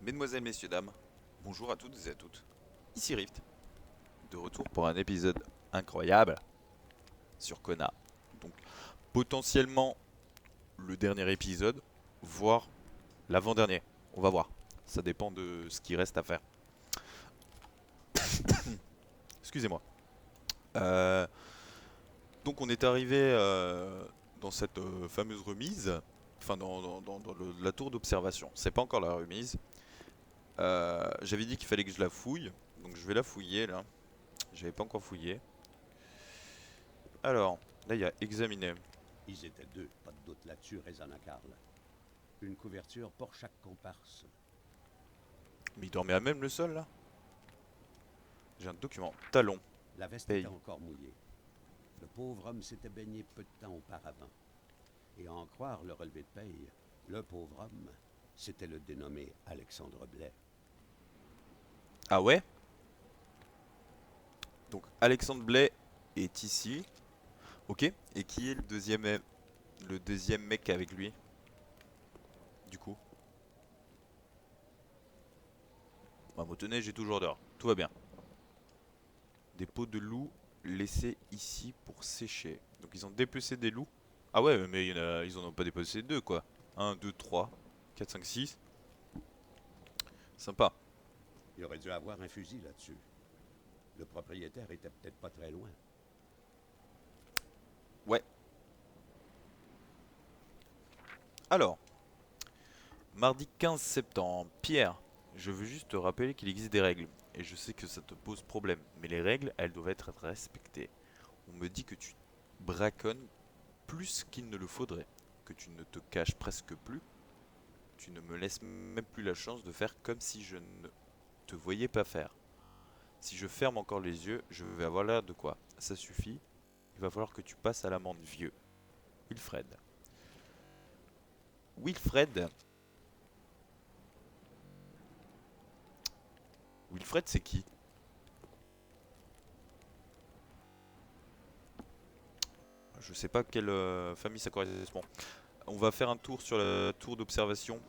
Mesdemoiselles, messieurs, dames, bonjour à toutes et à toutes. Ici Rift, de retour pour un épisode incroyable sur Kona. Donc potentiellement le dernier épisode, voire l'avant-dernier. On va voir. Ça dépend de ce qui reste à faire. Excusez-moi. Euh, donc on est arrivé dans cette fameuse remise, enfin dans la tour d'observation. C'est pas encore la remise. J'avais dit qu'il fallait que je la fouille, donc je vais la fouiller là. J'avais pas encore fouillé. Alors, là il y a examiner. Ils étaient deux, pas de doute là-dessus, Rezana Karl. Une couverture pour chaque comparse. Mais il dormait à même le sol là. J'ai un document. Talon. La veste était Paye. encore mouillée. Le pauvre homme s'était baigné peu de temps auparavant. Et à en croire le relevé de paye, le pauvre homme, c'était le dénommé Alexandre Blais. Ah ouais. Donc Alexandre Blais est ici. Ok. Et qui est le deuxième mec avec lui? Du coup. Ma motoneige est toujours dehors. Tout va bien. Des peaux de loup laissées ici pour sécher. Donc ils ont dépecé des loups. Ah ouais, mais ils en ont pas dépecé deux quoi. Un, 2, 3, 4, 5, 6. Sympa. Il aurait dû avoir un fusil là-dessus. Le propriétaire était peut-être pas très loin. Ouais. Alors, mardi 15 septembre. Pierre, je veux juste te rappeler qu'il existe des règles. Et je sais que ça te pose problème. Mais les règles, elles doivent être respectées. On me dit que tu braconnes plus qu'il ne le faudrait. Que tu ne te caches presque plus. Tu ne me laisses même plus la chance de faire comme si je ne te voyais pas faire. Si je ferme encore les yeux, je vais avoir l'air de quoi? Ça suffit. Il va falloir que tu passes à l'amende, vieux. Wilfred. Wilfred. Wilfred, c'est qui? Je sais pas quelle famille ça correspond. On va faire un tour sur la tour d'observation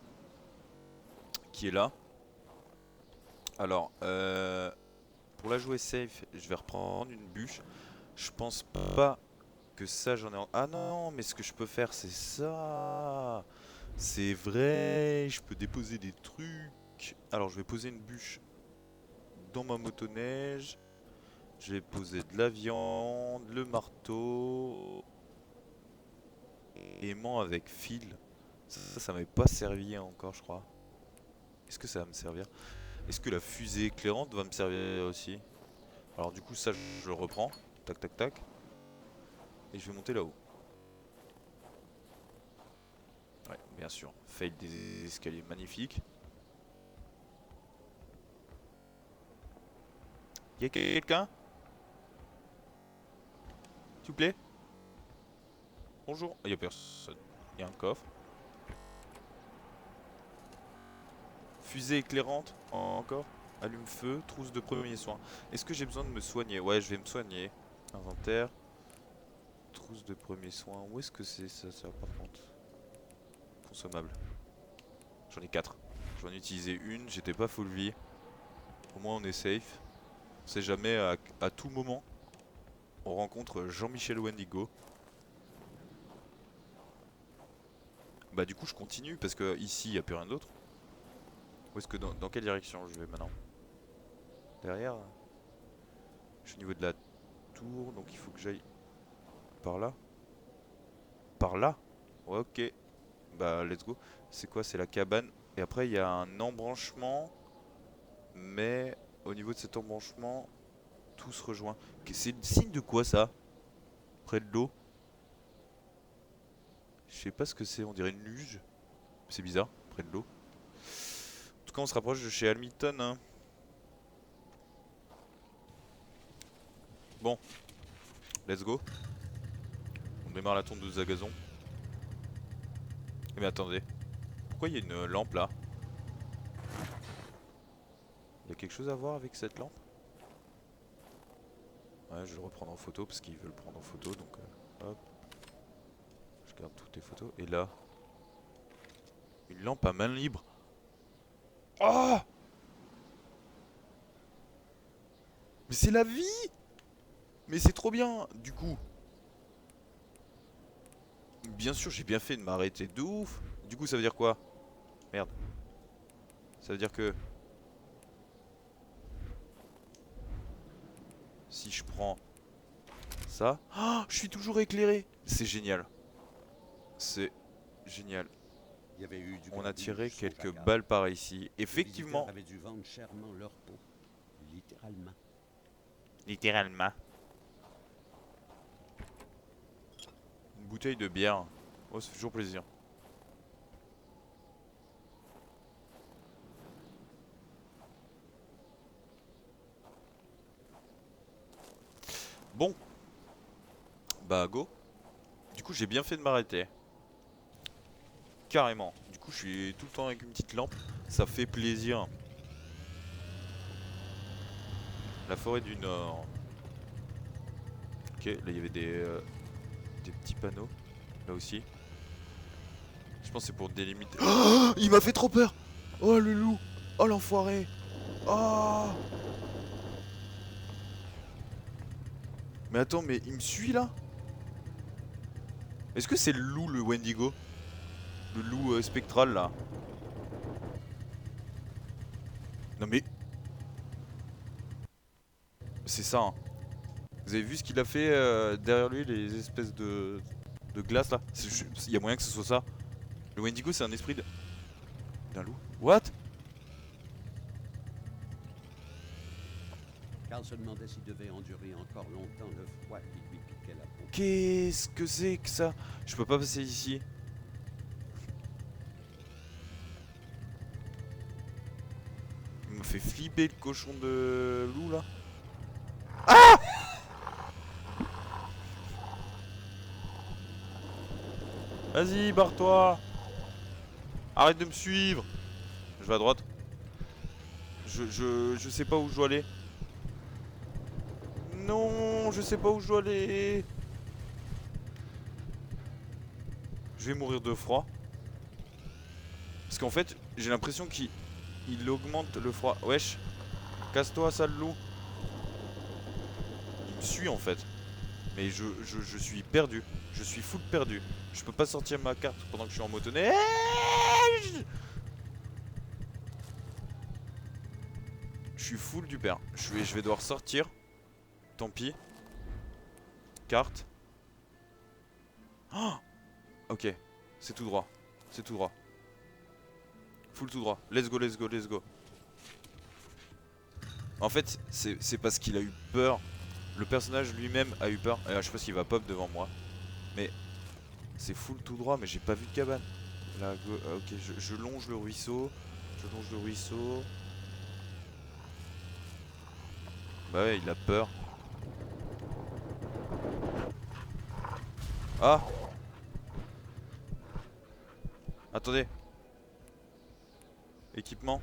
qui est là. Alors, pour la jouer safe, je vais reprendre une bûche. Je pense pas que ça j'en ai Ah non, mais ce que je peux faire c'est ça. C'est vrai, je peux déposer des trucs. Alors je vais poser une bûche dans ma motoneige. Je vais poser de la viande, le marteau, aimant avec fil. Ça m'avait pas servi encore je crois. Est-ce que ça va me servir? Est-ce que la fusée éclairante va me servir aussi? Alors du coup ça je le reprends. Tac tac tac. Et je vais monter là-haut. Ouais, bien sûr. Fail des escaliers magnifiques. Y'a quelqu'un? S'il vous plaît? Bonjour. Y'a personne. Y'a un coffre. Fusée éclairante. Encore. Allume-feu. Trousse de premiers soins. Est-ce que j'ai besoin de me soigner? Ouais, je vais me soigner. Inventaire. Trousse de premiers soins. Où est-ce que c'est ça par contre? Consommable. J'en ai 4. Je vais en utiliser une. J'étais pas full vie. Au moins on est safe. On sait jamais à tout moment. On rencontre Jean-Michel Wendigo. Bah du coup je continue parce que ici il y a plus rien d'autre. Où est-ce que dans quelle direction je vais maintenant? Derrière? Je suis au niveau de la tour donc il faut que j'aille par là. Par là? Ouais, ok. Bah let's go. C'est quoi? C'est la cabane. Et après il y a un embranchement. Mais au niveau de cet embranchement, tout se rejoint. C'est le signe de quoi ça? Près de l'eau? Je sais pas ce que c'est, on dirait une luge. C'est bizarre, près de l'eau. En tout cas on se rapproche de chez Hamilton hein. Bon, let's go. On démarre la tondeuse à gazon. Mais attendez, pourquoi il y a une lampe là? Il y a quelque chose à voir avec cette lampe? Ouais, je vais le reprendre en photo parce qu'il veut le prendre en photo donc hop. Je garde toutes les photos. Et là, une lampe à main libre. Oh! Mais c'est la vie! Mais c'est trop bien! Du coup, bien sûr, j'ai bien fait de m'arrêter de ouf. Du coup, ça veut dire quoi? Merde. Ça veut dire que si je prends ça... Oh, je suis toujours éclairé! C'est génial. C'est génial. Il y avait eu du On a tiré grabuge, sauf quelques Akab. balles par ici. Les visiteurs Effectivement. avaient dû vendre chèrement leur peau. Littéralement. Littéralement. Une bouteille de bière. Oh, ça fait toujours plaisir. Bon. Bah, go. Du coup, j'ai bien fait de m'arrêter. Carrément. Du coup, je suis tout le temps avec une petite lampe. Ça fait plaisir. La forêt du Nord. Ok, là, il y avait des petits panneaux. Là aussi. Je pense que c'est pour délimiter. Oh, il m'a fait trop peur. Oh, le loup. Oh, l'enfoiré. Oh. Mais attends, mais il me suit là? Est-ce que c'est le loup, le Wendigo? Le loup spectral là? Non mais... C'est ça, hein. Vous avez vu ce qu'il a fait derrière lui, les espèces de glace là? Il y a moyen que ce soit ça. Le Wendigo, c'est un esprit d'un loup. What? Carl se demandait s'il devait endurer encore longtemps le froid qui lui piquait la peau. Qu'est-ce que c'est que ça? Je peux pas passer ici. Il me fait flipper le cochon de loup là. Vas-y, barre-toi. Arrête de me suivre. Je vais à droite. Je sais pas où je dois aller. Non, je sais pas où je dois aller. Je vais mourir de froid. Parce qu'en fait, j'ai l'impression qu'il augmente le froid. Wesh. Casse-toi, sale loup. Il me suit en fait. Mais je suis perdu. Je suis full perdu. Je peux pas sortir ma carte pendant que je suis en motoneige. Je suis full du père. Je vais devoir sortir. Tant pis. Carte. Oh, ok. C'est tout droit. C'est tout droit. Full tout droit. Let's go, let's go, let's go. En fait, c'est parce qu'il a eu peur. Le personnage lui-même a eu peur. Et là, je sais pas s'il va pop devant moi. Mais c'est full tout droit, mais j'ai pas vu de cabane. Là, ok, je longe le ruisseau. Je longe le ruisseau. Bah ouais, il a peur. Ah! Attendez. Équipement.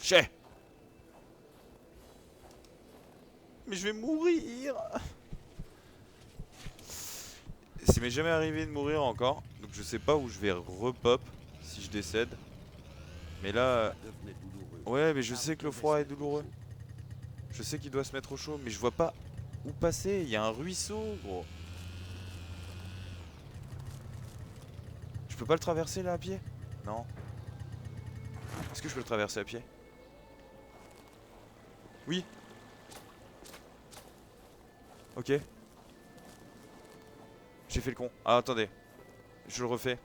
Chais! Mais je vais mourir! Ça m'est jamais arrivé de mourir encore. Donc je sais pas où je vais repop si je décède. Mais là... Devenait douloureux. Ouais, mais je Carl sais que le devait froid se est mettre au douloureux. chaud. Je sais qu'il doit se mettre au chaud, mais je vois pas où passer. Il y a un ruisseau, gros. Je peux pas le traverser là à pied? Non. Est-ce que je peux le traverser à pied? Oui. Ok. J'ai fait le con. Ah, attendez. Je le refais.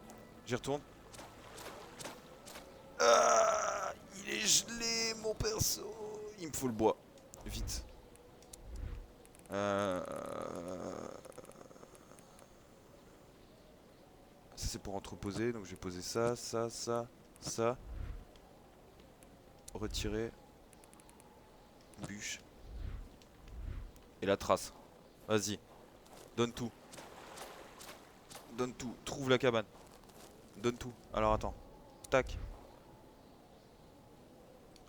J'y retourne. Ah, il est gelé, mon perso. Il me faut le bois. Vite. Ça c'est pour entreposer, donc je vais poser ça, ça, ça, ça. Retirer. Bûche. Et la trace. Vas-y. Donne tout. Donne tout. Trouve la cabane. Donne tout. Alors attends. Tac.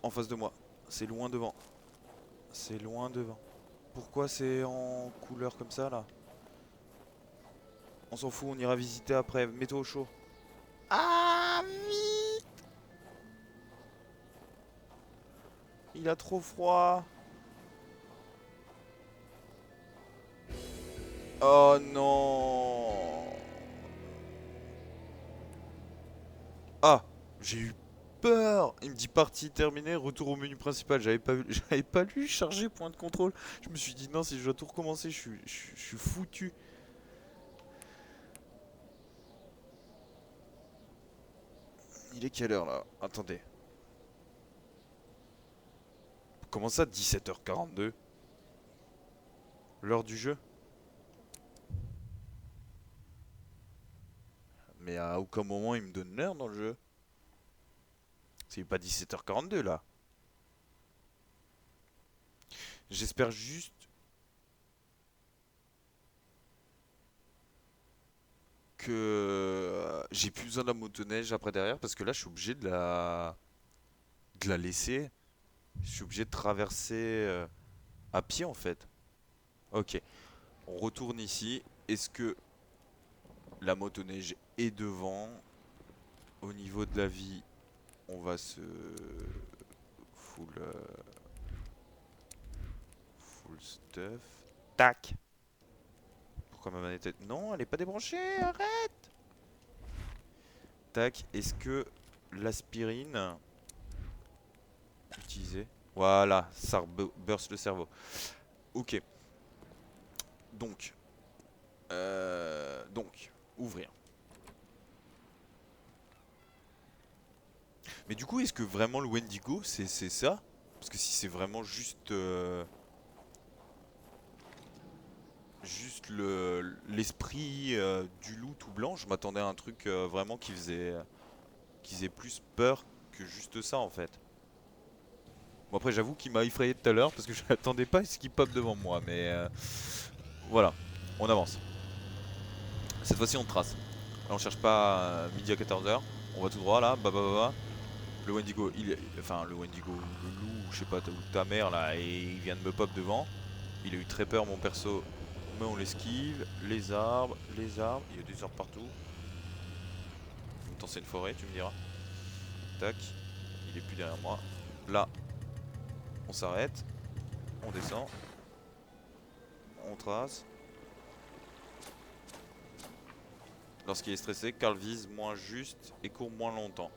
En face de moi. C'est loin devant. C'est loin devant. Pourquoi c'est en couleur comme ça là? On s'en fout, on ira visiter après. Mets-toi au chaud. Ah, vite! Il a trop froid. Oh non. Ah, j'ai eu peur. Il me dit partie terminée, retour au menu principal. J'avais pas lu charger point de contrôle. Je me suis dit non, si je dois tout recommencer, je suis foutu. Il est quelle heure là? Attendez. Comment ça 17h42? L'heure du jeu? Mais à aucun moment il me donne l'heure dans le jeu. C'est pas 17h42 là. J'espère juste que j'ai plus besoin de la motoneige après derrière parce que là je suis obligé de la laisser. Je suis obligé de traverser à pied en fait. Ok, on retourne ici. Est-ce que la motoneige est devant? Au niveau de la vie, on va se full, full stuff. Tac. Pourquoi ma manette est... Non, elle est pas débranchée, arrête. Tac, est-ce que l'aspirine utilisée... Voilà, ça burst le cerveau. Ok. Donc, ouvrir. Mais du coup, est-ce que vraiment le Wendigo, c'est ça? Parce que si c'est vraiment juste... juste l'esprit du loup tout blanc, je m'attendais à un truc vraiment qui faisait plus peur que juste ça en fait. Bon après j'avoue qu'il m'a effrayé tout à l'heure parce que je n'attendais pas à ce qu'il pop devant moi, mais voilà, on avance. Cette fois-ci on trace. Là, on cherche pas midi à 14h, on va tout droit là, bah bah bah bah. Le Wendigo, enfin le Wendigo, le loup, je sais pas, ou ta mère là, et il vient de me pop devant. Il a eu très peur mon perso, mais on l'esquive. Les arbres, il y a des arbres partout. En même temps c'est une forêt, tu me diras. Tac, il est plus derrière moi. Là, on s'arrête, on descend, on trace. Lorsqu'il est stressé, Karl vise moins juste et court moins longtemps.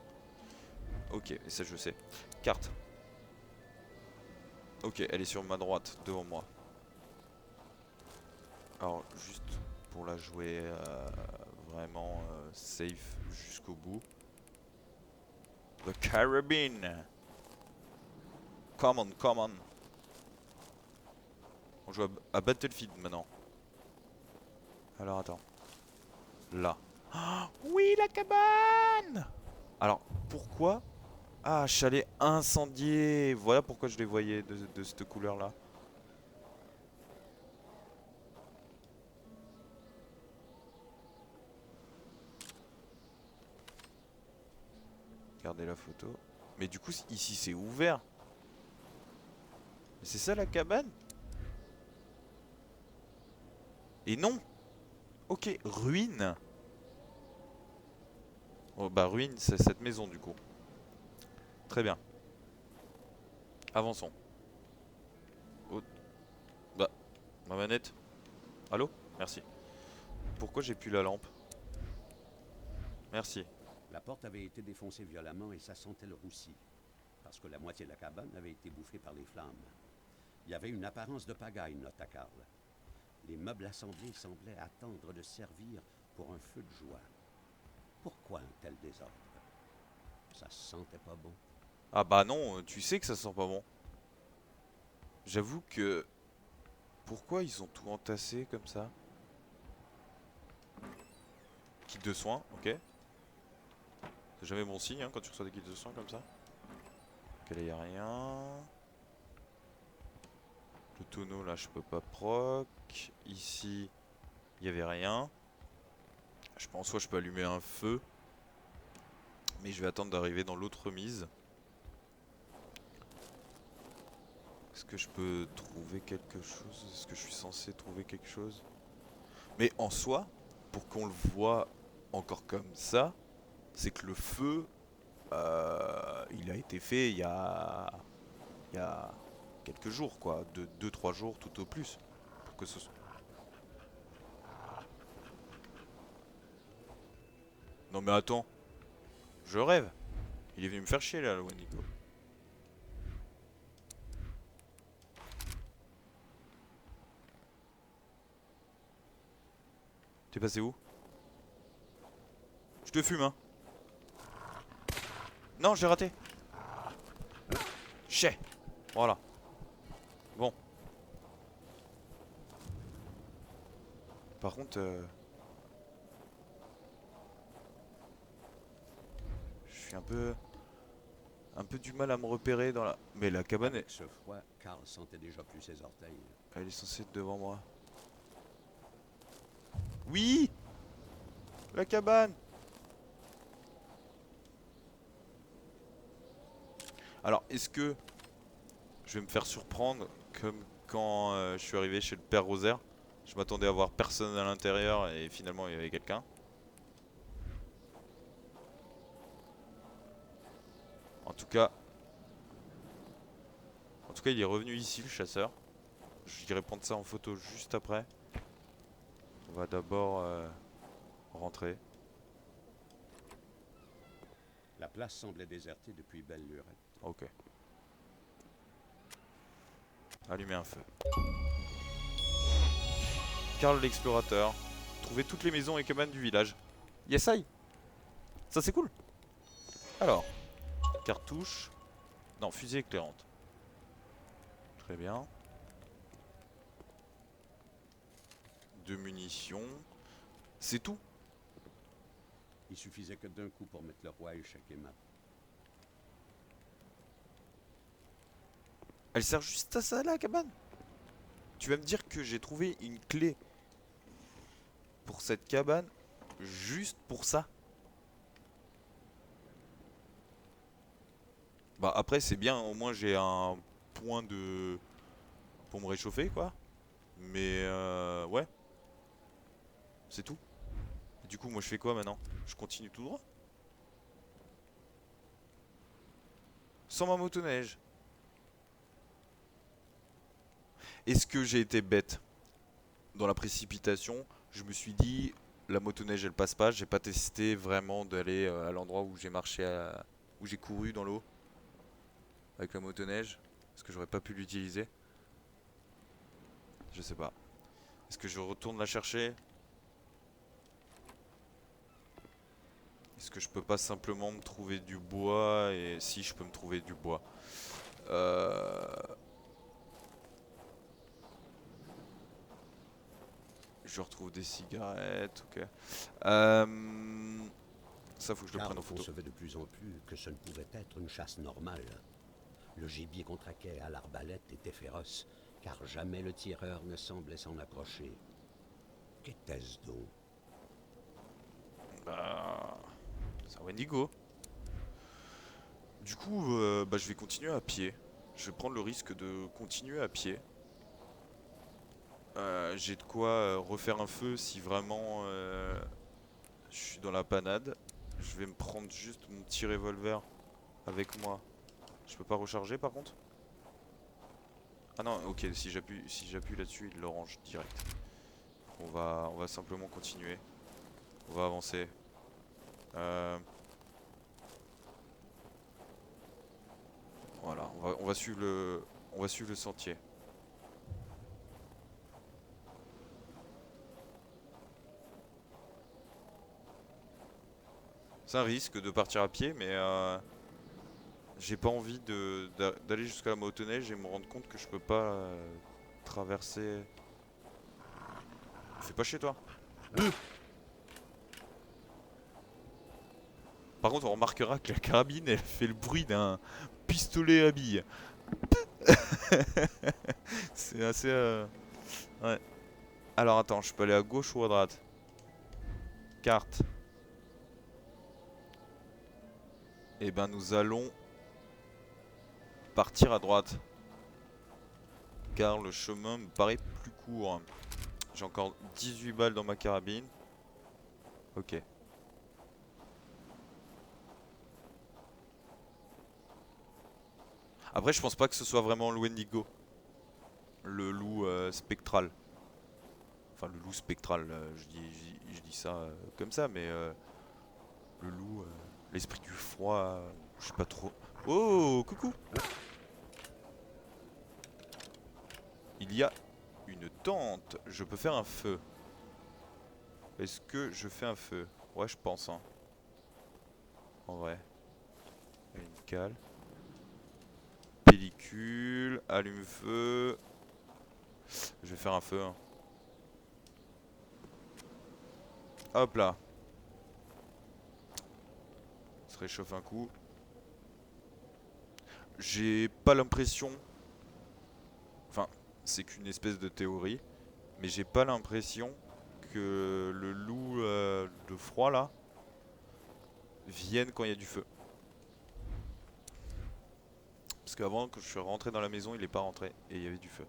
Ok, et ça je sais. Carte. Ok, elle est sur ma droite, devant moi. Alors, juste pour la jouer vraiment safe jusqu'au bout. The Carabine. Come on, come on. On joue à Battlefield maintenant. Alors attends. Là. Ah, oui, la cabane. Alors, pourquoi? Ah, chalet incendié. Voilà pourquoi je les voyais de cette couleur-là. Regardez la photo. Mais du coup, ici c'est ouvert. C'est ça la cabane? Et non. Ok, ruine. Oh bah ruine, c'est cette maison du coup. Très bien. Avançons. Oh, bah, ma manette. Allô? Merci. Pourquoi j'ai plus la lampe? Merci. La porte avait été défoncée violemment et ça sentait le roussi, parce que la moitié de la cabane avait été bouffée par les flammes. Il y avait une apparence de pagaille, nota Karl. Les meubles assemblés semblaient attendre de servir pour un feu de joie. Pourquoi un tel désordre? Ça sentait pas bon. Ah bah non, tu sais que ça sent pas bon. J'avoue que... Pourquoi ils ont tout entassé comme ça? Kit de soins, ok. C'est jamais bon signe hein, quand tu reçois des kits de soins comme ça. Ok, là y a rien. Le tonneau là je peux pas proc. Ici il y avait rien. Je pense soit je peux allumer un feu. Mais je vais attendre d'arriver dans l'autre remise. Est-ce que je peux trouver quelque chose? Est-ce que je suis censé trouver quelque chose? Mais en soi, pour qu'on le voit encore comme ça, c'est que le feu, il a été fait il y a quelques jours, quoi, de 2-3 jours tout au plus, pour que ce soit... Non mais attends, je rêve. Il est venu me faire chier là, le Wendigo. T'es passé où? Je te fume, hein. Non, j'ai raté. Chais. Voilà. Bon. Par contre, je suis un peu du mal à me repérer dans la... Mais la cabane, Avec ce froid, Karl sentait déjà plus ses orteils. elle est censée être devant moi. Oui! La cabane! Alors, est-ce que je vais me faire surprendre comme quand je suis arrivé chez le père Rosaire? Je m'attendais à voir personne à l'intérieur et finalement il y avait quelqu'un. En tout cas, il est revenu ici, le chasseur. J'irai prendre ça en photo juste après. On va d'abord rentrer. La place semblait désertée depuis belle lurette. Ok. Allumer un feu. Karl l'explorateur. Trouver toutes les maisons et cabanes du village. Yes, I. Ça c'est cool. Alors, cartouche. Non, fusée éclairante. Très bien. De munitions. C'est tout. Il suffisait que d'un coup pour mettre le roi à échec et mat. Elle sert juste à ça, la cabane. Tu vas me dire que j'ai trouvé une clé pour cette cabane juste pour ça. Bah après c'est bien, au moins j'ai un point de... pour me réchauffer quoi. Mais ouais, c'est tout. Du coup moi je fais quoi maintenant? Je continue tout droit? Sans ma motoneige. Est-ce que j'ai été bête? Dans la précipitation, je me suis dit, la motoneige elle passe pas, j'ai pas testé vraiment d'aller à l'endroit où j'ai marché, où j'ai couru dans l'eau avec la motoneige. Est-ce que j'aurais pas pu l'utiliser? Je sais pas. Est-ce que je retourne la chercher? Est-ce que je peux pas simplement me trouver du bois? Et si je peux me trouver du bois. Je retrouve des cigarettes, ok. Ça faut que je le Karl prenne en photo. concevait de plus en plus que ce ne pouvait être une chasse normale. Le gibier qu'on traquait à l'arbalète était féroce, car jamais le tireur ne semblait s'en approcher. Qu'était-ce donc? Bah, c'est un Wendigo. Du coup, bah, je vais continuer à pied. Je vais prendre le risque de continuer à pied. J'ai de quoi refaire un feu si vraiment je suis dans la panade. Je vais me prendre juste mon petit revolver avec moi. Je peux pas recharger par contre? Ah non, ok, si j'appuie là-dessus, il l'orange direct. On va simplement continuer. On va avancer. Voilà, on va suivre le sentier. C'est un risque de partir à pied, mais j'ai pas envie d'aller jusqu'à la motoneige et me rendre compte que je peux pas traverser. Fais pas chez toi. Par contre, on remarquera que la carabine, elle fait le bruit d'un pistolet à billes. C'est assez... Ouais. Alors attends, je peux aller à gauche ou à droite? Carte. Eh ben nous allons partir à droite. Car le chemin me paraît plus court. J'ai encore 18 balles dans ma carabine. Ok. Après, je pense pas que ce soit vraiment le Wendigo. Le loup spectral. Enfin, le loup spectral, je dis ça comme ça, mais le loup, l'esprit du froid, je sais pas trop. Oh, coucou! Il y a une tente. Je peux faire un feu. Est-ce que je fais un feu? Ouais, je pense, hein. En vrai. Il y a une cale. Pellicule, allume-feu. Je vais faire un feu, hein. Hop là. On se réchauffe un coup. J'ai pas l'impression. Enfin, c'est qu'une espèce de théorie. Mais j'ai pas l'impression que le loup de froid là vienne quand il y a du feu. Parce qu'avant, quand je suis rentré dans la maison, il est pas rentré et il y avait du feu.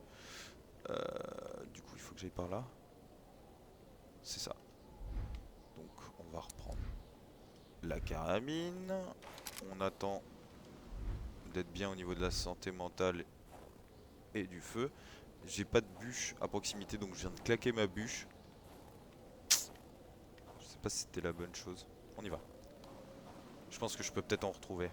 Du coup, il faut que j'aille par là. C'est ça. Donc, on va reprendre la carabine. On attend d'être bien au niveau de la santé mentale et du feu. J'ai pas de bûche à proximité, donc je viens de claquer ma bûche. Je sais pas si c'était la bonne chose. On y va. Je pense que je peux peut-être en retrouver.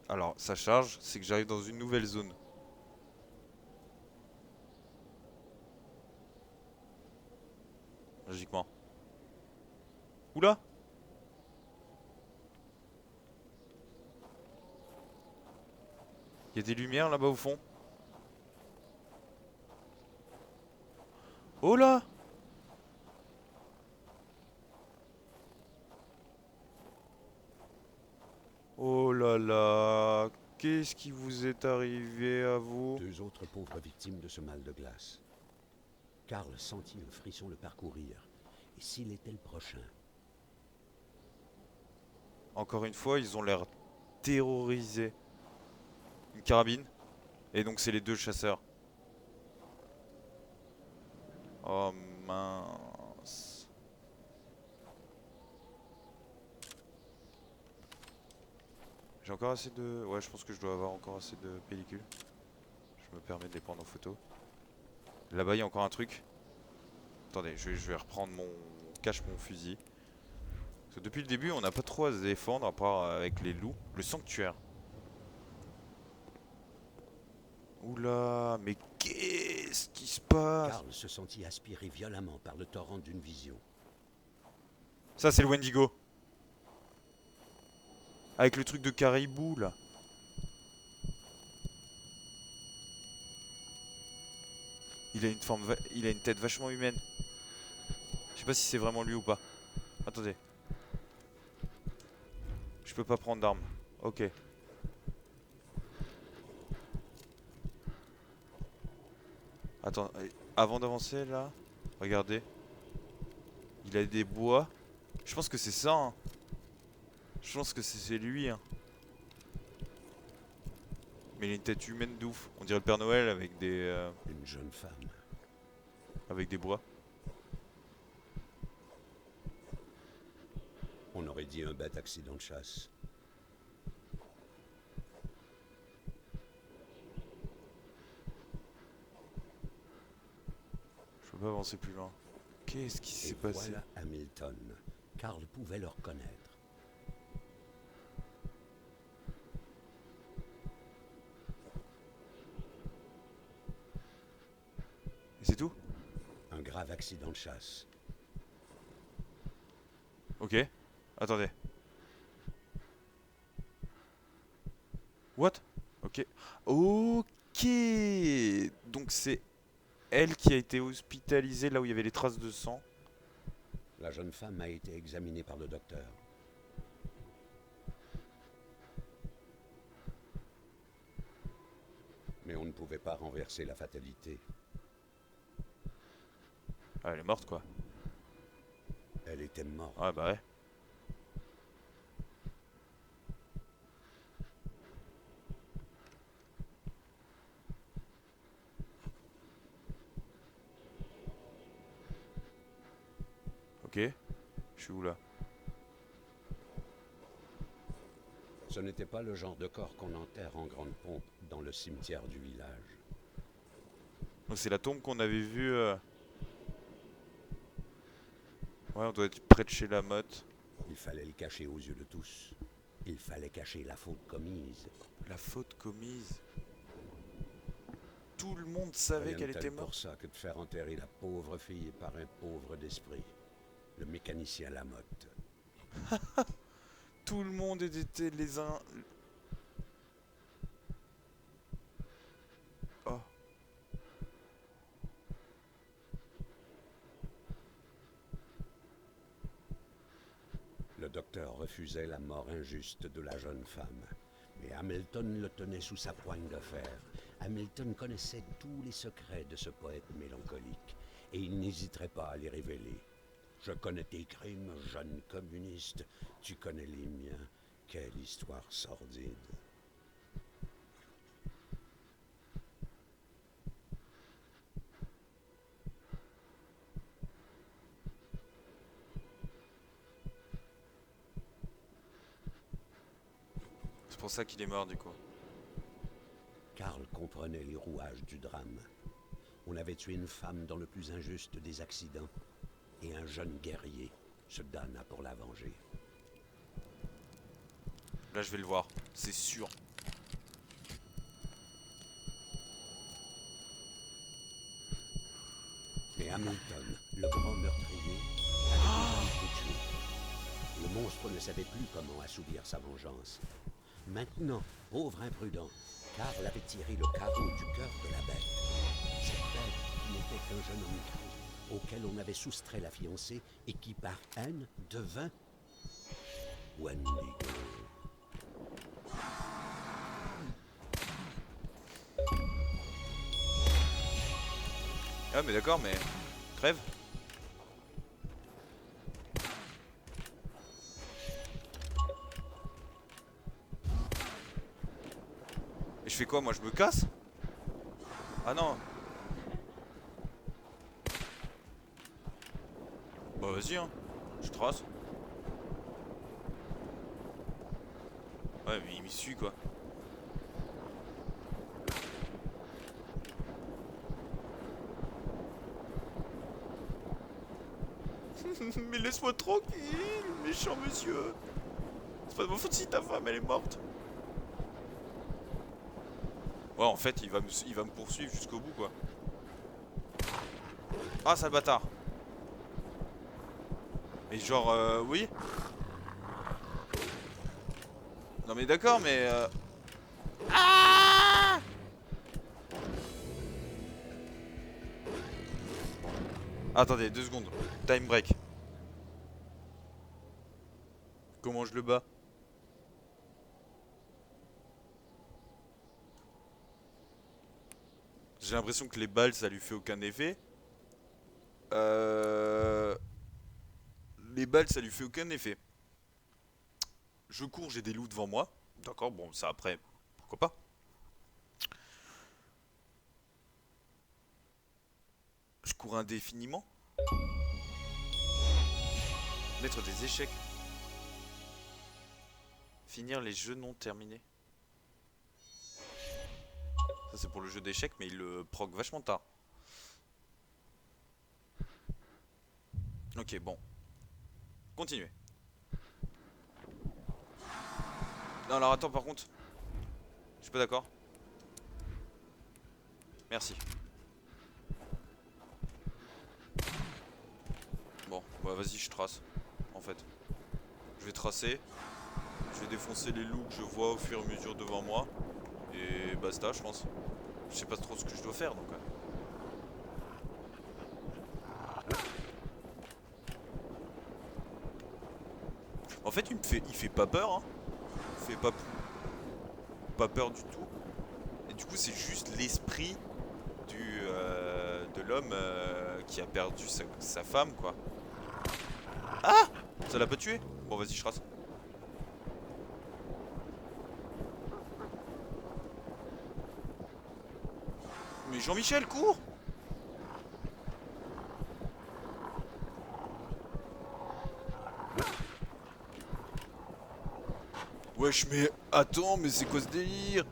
Alors, ça charge, c'est que j'arrive dans une nouvelle zone. Logiquement. Oula! Il y a des lumières là-bas au fond. Oh là! Oh là là! Qu'est-ce qui vous est arrivé à vous? 2 autres pauvres victimes de ce mal de glace. Karl sentit un frisson le parcourir. Et s'il était le prochain? Encore une fois, ils ont l'air terrorisés. Une carabine. Et donc c'est les deux chasseurs. Oh mince. J'ai encore assez de... Ouais, je pense que je dois avoir encore assez de pellicules. Je me permets de les prendre en photo. Là-bas, il y a encore un truc. Attendez, je vais reprendre mon... cache mon fusil. Parce que depuis le début, on n'a pas trop à se défendre, à part avec les loups. Le sanctuaire. Oula, mais qu'est-ce qui se passe? Karl se sentit aspiré violemment par le torrent d'une vision. Ça, c'est le Wendigo. Avec le truc de caribou, là. Il a une forme... Il a une tête vachement humaine. Je sais pas si c'est vraiment lui ou pas. Attendez. Je peux pas prendre d'armes. Ok. Attends, avant d'avancer là, regardez. Il a des bois. Je pense que c'est ça, hein. Je pense que c'est lui, hein. Mais il a une tête humaine de ouf. On dirait le Père Noël Une jeune femme. avec des bois. On aurait dit un bête accident de chasse. Je peux pas avancer plus loin. Qu'est-ce qui Et s'est passé? voilà Hamilton. Karl pouvait le reconnaître. Et c'est tout? Un grave accident de chasse. Ok. Attendez. What? Ok. Ok. Donc c'est elle qui a été hospitalisée là où il y avait les traces de sang. La jeune femme a été examinée par le docteur. Mais on ne pouvait pas renverser la fatalité. Ah, elle est morte quoi. était mort. Ouais, bah ouais. Ok. Je suis où là? Ce n'était pas le genre de corps qu'on enterre en grande pompe dans le cimetière du village. Donc c'est la tombe qu'on avait vue. Ouais, on doit être près de chez Lamotte. Il fallait le cacher aux yeux de tous. Il fallait cacher la faute commise. La faute commise. Tout le monde savait Rien qu'elle de tel était pour morte. ça que de faire enterrer la pauvre fille par un pauvre d'esprit. Le mécanicien Lamotte. Tout le monde était les uns. Oh. Le docteur refusait la mort injuste de la jeune femme. Mais Hamilton le tenait sous sa poigne de fer. Hamilton connaissait tous les secrets de ce poète mélancolique, et il n'hésiterait pas à les révéler. Je connais tes crimes, jeune communiste, tu connais les miens. Quelle histoire sordide. C'est pour ça qu'il est mort du coup. Karl comprenait les rouages du drame. On avait tué une femme dans le plus injuste des accidents, et un jeune guerrier se donna pour la venger. Là je vais le voir, c'est sûr. Mais Hamilton, le grand meurtrier, avait déjà été tué. Le monstre ne savait plus comment assouvir sa vengeance. Maintenant, pauvre imprudent, Karl avait tiré le carreau du cœur de la bête. Cette bête qui n'était qu'un jeune homme gris, auquel on avait soustrait la fiancée et qui, par haine, devint Wendigo. Ah mais d'accord, mais crève. Et je fais quoi moi, je me casse? Ah non. Bah vas-y hein, je trace. Ouais mais il m'y suit quoi. Mais laisse-moi tranquille, méchant monsieur. C'est pas de ma faute si ta femme elle est morte. Ouais en fait il va me poursuivre jusqu'au bout quoi. Ah sale bâtard. Mais genre oui. Non mais d'accord mais Ah attendez 2 secondes. Time break. Comment je le bats? J'ai l'impression que les balles ça lui fait aucun effet. Les balles ça lui fait aucun effet. Je cours, j'ai des loups devant moi. D'accord, bon ça après, pourquoi pas. Je cours indéfiniment. Mettre des échecs. Finir les jeux non terminés. Ça c'est pour le jeu d'échecs mais il le proc vachement tard. Ok bon. Continuez. Non alors attends par contre. Je suis pas d'accord. Merci. Bon bah vas-y je trace. En fait. Je vais tracer. Je vais défoncer les loups que je vois au fur et à mesure devant moi. Et basta je pense. Je sais pas trop ce que je dois faire donc. En fait il fait pas peur hein. Il fait pas peur du tout. Et du coup c'est juste l'esprit de l'homme qui a perdu sa femme quoi. Ah! Ça l'a pas tué? Bon, vas-y, je rase. Mais Jean-Michel, cours! Wesh, mais attends, mais c'est quoi ce délire?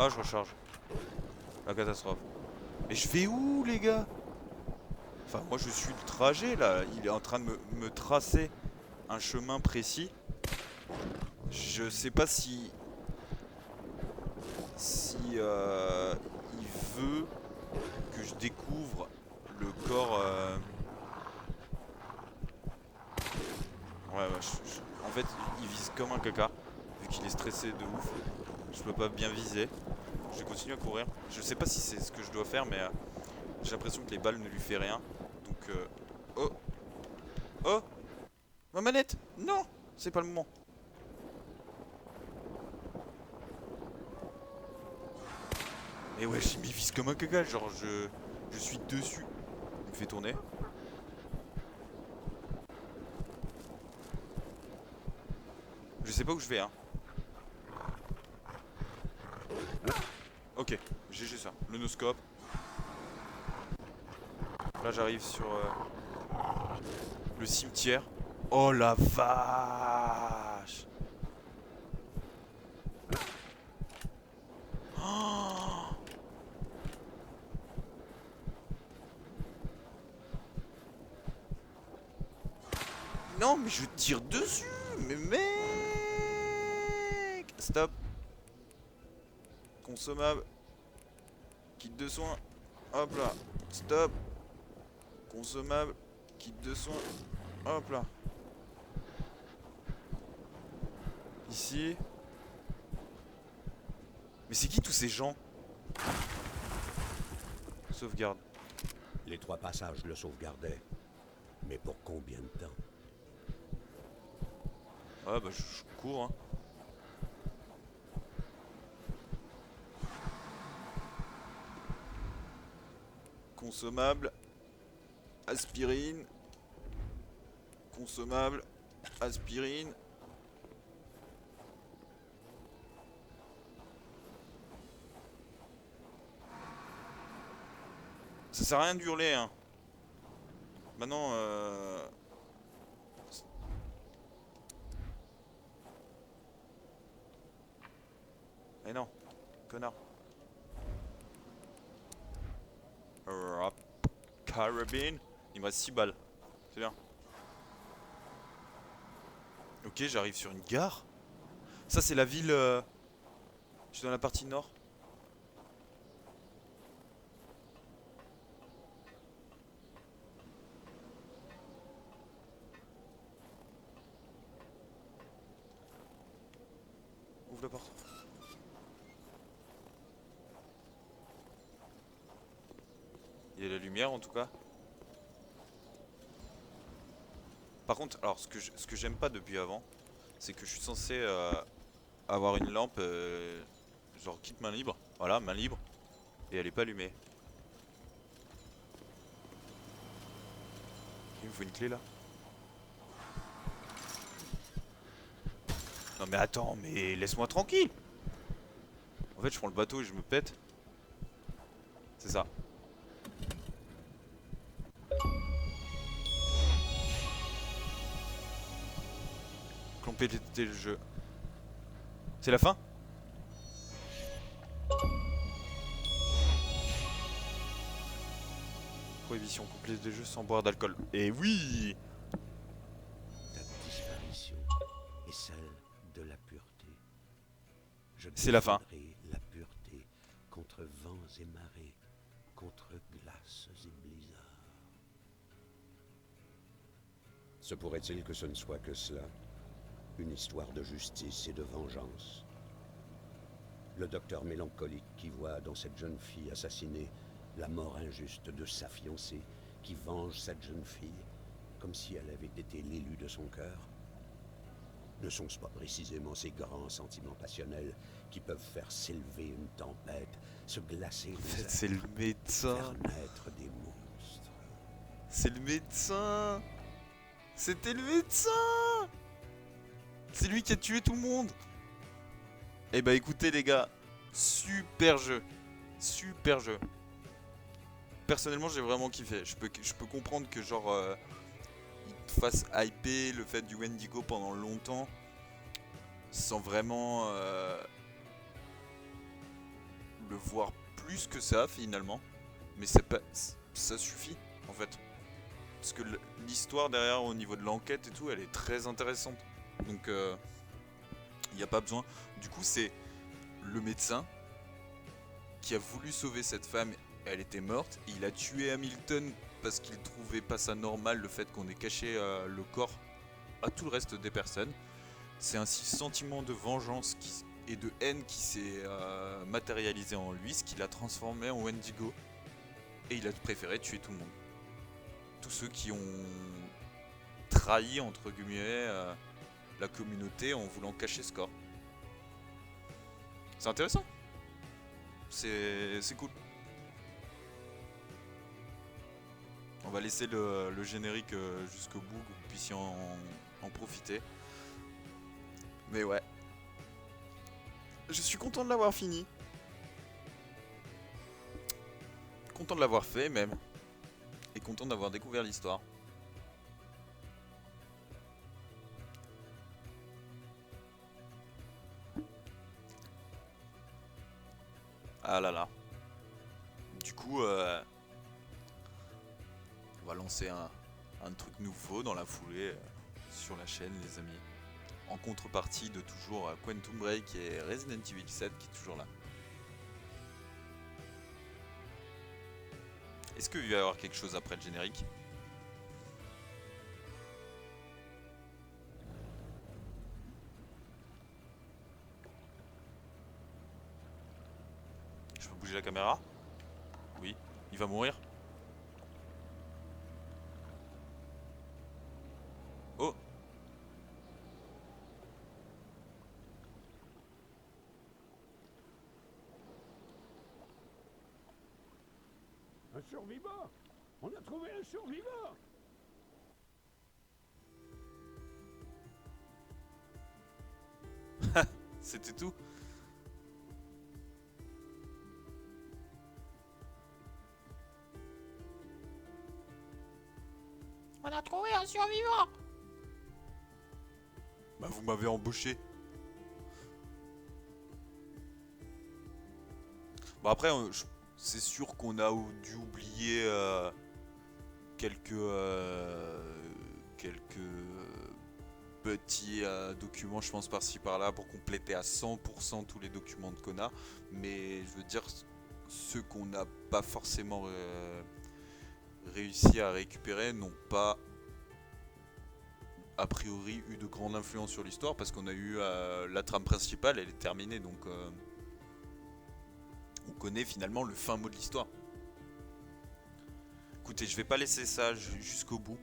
Ah, je recharge. La catastrophe. Mais je vais où, les gars? Enfin, moi, je suis le trajet, là. Il est en train de me tracer un chemin précis. Je sais pas si... il veut que je découvre le corps... Ouais, en fait, il vise comme un caca. Vu qu'il est stressé de ouf. Je peux pas bien viser. Je vais continuer à courir. Je sais pas si c'est ce que je dois faire, mais j'ai l'impression que les balles ne lui fait rien. Donc, oh! Oh! Ma manette! Non! C'est pas le moment. Mais ouais, il m'y vise comme un caca. Genre, je suis dessus. Il me fait tourner. Je sais pas où je vais, hein. Ok, GG ça. Le noscope. Là, j'arrive sur le cimetière. Oh la vache! Oh, non, mais je tire dessus! Mais mec! Stop! Consommable. Kit de soins. Hop là. Stop. Consommable. Kit de soins. Hop là. Ici. Mais c'est qui tous ces gens? Sauvegarde. Les 3 passages le sauvegardaient. Mais pour combien de temps? Ouais, bah je cours, hein. Consommable. Aspirine. Consommable. Aspirine. Ça sert à rien d'hurler, hein. Maintenant, Eh non, connard. Hop. Carabine. Il me reste 6 balles. C'est bien. Ok, j'arrive sur une gare. Ça, c'est la ville... Je suis dans la partie nord. Ouvre la porte. Il y a la lumière en tout cas. Par contre, alors ce que j'aime pas depuis avant, c'est que je suis censé avoir une lampe genre kit main libre. Voilà, main libre. Et elle est pas allumée. Il me faut une clé là. Non mais attends, mais laisse-moi tranquille. En fait, je prends le bateau et je me pète. C'est ça. Compléter le jeu. C'est la fin? Prohibition, compléter le jeu sans boire d'alcool. Et oui! Ta disparition est celle de la pureté. Je C'est la fin. défendrai la pureté contre vents et marées, contre glaces et blizzards. Se pourrait-il que ce ne soit que cela? Une histoire de justice et de vengeance. Le docteur mélancolique qui voit dans cette jeune fille assassinée la mort injuste de sa fiancée, qui venge cette jeune fille comme si elle avait été l'élu de son cœur. Ne sont-ce pas précisément ces grands sentiments passionnels qui peuvent faire s'élever une tempête, se glacer En les fait, êtres, c'est le médecin. faire naître des monstres? C'est le médecin. C'était le médecin. C'est lui qui a tué tout le monde. Eh bah écoutez les gars, super jeu. Super jeu. Personnellement j'ai vraiment kiffé. Je peux comprendre que genre il te fasse hyper le fait du Wendigo pendant longtemps sans vraiment le voir plus que ça finalement. Mais c'est pas, ça suffit en fait. Parce que l'histoire derrière au niveau de l'enquête et tout elle est très intéressante. Donc il n'y a pas besoin. Du coup c'est le médecin qui a voulu sauver cette femme, elle était morte, et il a tué Hamilton parce qu'il trouvait pas ça normal le fait qu'on ait caché le corps à tout le reste des personnes. C'est un sentiment de vengeance et de haine qui s'est matérialisé en lui, ce qui l'a transformé en Wendigo, et il a préféré tuer tout le monde. Tous ceux qui ont trahi entre guillemets la communauté en voulant cacher ce corps. C'est intéressant. C'est cool. On va laisser le générique jusqu'au bout, que vous puissiez en profiter. Mais ouais. Je suis content de l'avoir fini. Content de l'avoir fait même. Et content d'avoir découvert l'histoire. Ah là là. Du coup, on va lancer un truc nouveau dans la foulée sur la chaîne, les amis. En contrepartie de toujours Quantum Break et Resident Evil 7 qui est toujours là. Est-ce qu'il va y avoir quelque chose après le générique? Je peux bouger la caméra? Oui. Il va mourir? Oh! Un survivant! On a trouvé un survivant! C'était tout? On a trouvé un survivant. Bah vous m'avez embauché. Bon après, c'est sûr qu'on a dû oublier quelques petits documents, je pense par-ci par-là, pour compléter à 100% tous les documents de Kona. Mais je veux dire, ceux qu'on n'a pas forcément réussi à récupérer n'ont pas a priori eu de grande influence sur l'histoire parce qu'on a eu la trame principale, elle est terminée, donc on connaît finalement le fin mot de l'histoire. Écoutez, je vais pas laisser ça jusqu'au bout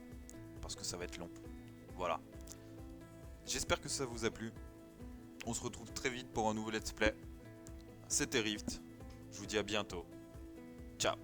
parce que ça va être long. Voilà. J'espère que ça vous a plu. On se retrouve très vite pour un nouveau let's play. C'était Rift. Je vous dis à bientôt. Ciao.